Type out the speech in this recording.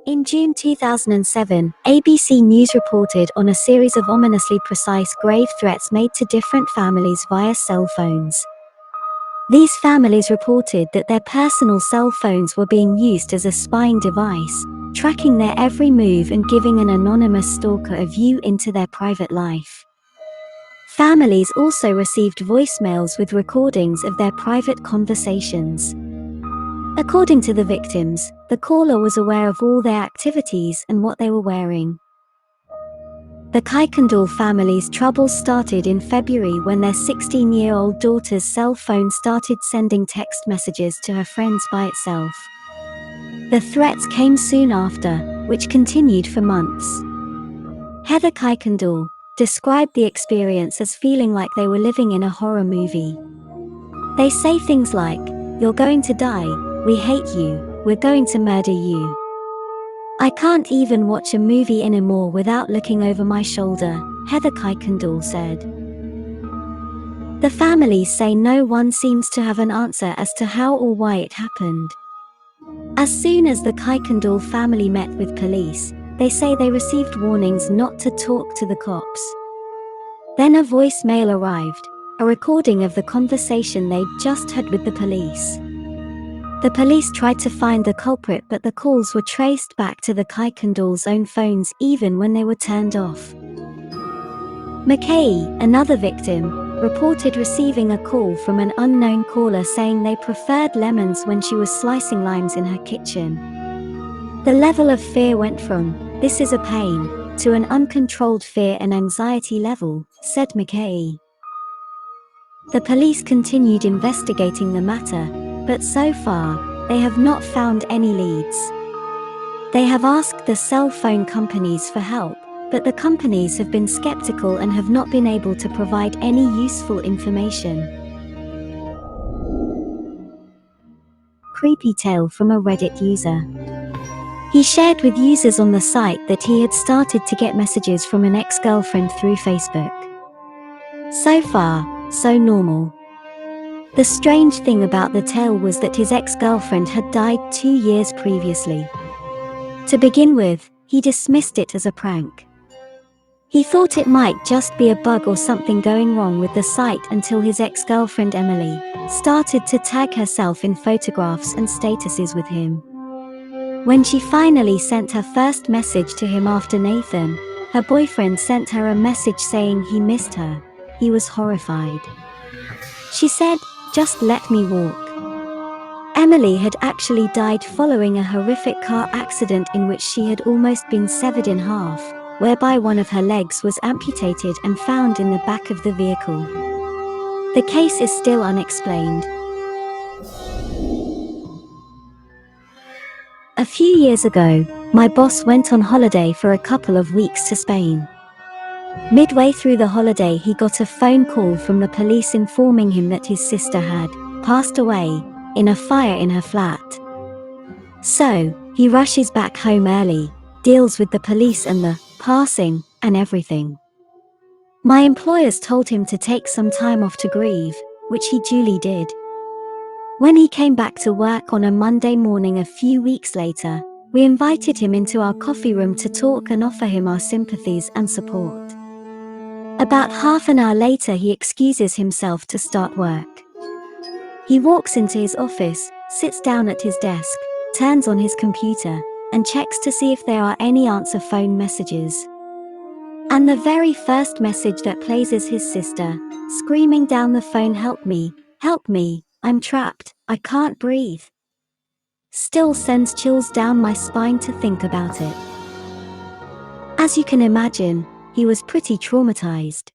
In June 2007, ABC News reported on a series of ominously precise grave threats made to different families via cell phones. These families reported that their personal cell phones were being used as a spying device, tracking their every move and giving an anonymous stalker a view into their private life. Families also received voicemails with recordings of their private conversations. According to the victims, the caller was aware of all their activities and what they were wearing. The Kuykendall family's troubles started in February when their 16-year-old daughter's cell phone started sending text messages to her friends by itself. The threats came soon after, which continued for months. Heather Kuykendall described the experience as feeling like they were living in a horror movie. They say things like, "You're going to die, we hate you, we're going to murder you. I can't even watch a movie anymore without looking over my shoulder," Heather Kuykendall said. The families say no one seems to have an answer as to how or why it happened. As soon as the Kuykendall family met with police, they say they received warnings not to talk to the cops. Then a voicemail arrived, a recording of the conversation they'd just had with the police. The police tried to find the culprit, but the calls were traced back to the Kuykendall's own phones even when they were turned off. McKay, another victim, reported receiving a call from an unknown caller saying they preferred lemons when she was slicing limes in her kitchen. The level of fear went from, "This is a pain," to an uncontrolled fear and anxiety level, said McKay. The police continued investigating the matter, but so far, they have not found any leads. They have asked the cell phone companies for help, but the companies have been skeptical and have not been able to provide any useful information. Creepy tale from a Reddit user. He shared with users on the site that he had started to get messages from an ex-girlfriend through Facebook. So far, so normal. The strange thing about the tale was that his ex-girlfriend had died 2 years previously. To begin with, he dismissed it as a prank. He thought it might just be a bug or something going wrong with the site until his ex-girlfriend Emily started to tag herself in photographs and statuses with him. When she finally sent her first message to him after Nathan, her boyfriend sent her a message saying he missed her, he was horrified. She said, "Just let me walk." Emily had actually died following a horrific car accident in which she had almost been severed in half, whereby one of her legs was amputated and found in the back of the vehicle. The case is still unexplained. A few years ago, my boss went on holiday for a couple of weeks to Spain. Midway through the holiday, he got a phone call from the police informing him that his sister had passed away in a fire in her flat. So, he rushes back home early, deals with the police and the passing and everything. My employers told him to take some time off to grieve, which he duly did. When he came back to work on a Monday morning a few weeks later, we invited him into our coffee room to talk and offer him our sympathies and support. About half an hour later, he excuses himself to start work. He walks into his office, sits down at his desk, turns on his computer, and checks to see if there are any answer phone messages. And the very first message that plays is his sister, screaming down the phone, help me, I'm trapped, I can't breathe." Still sends chills down my spine to think about it. As you can imagine, he was pretty traumatized.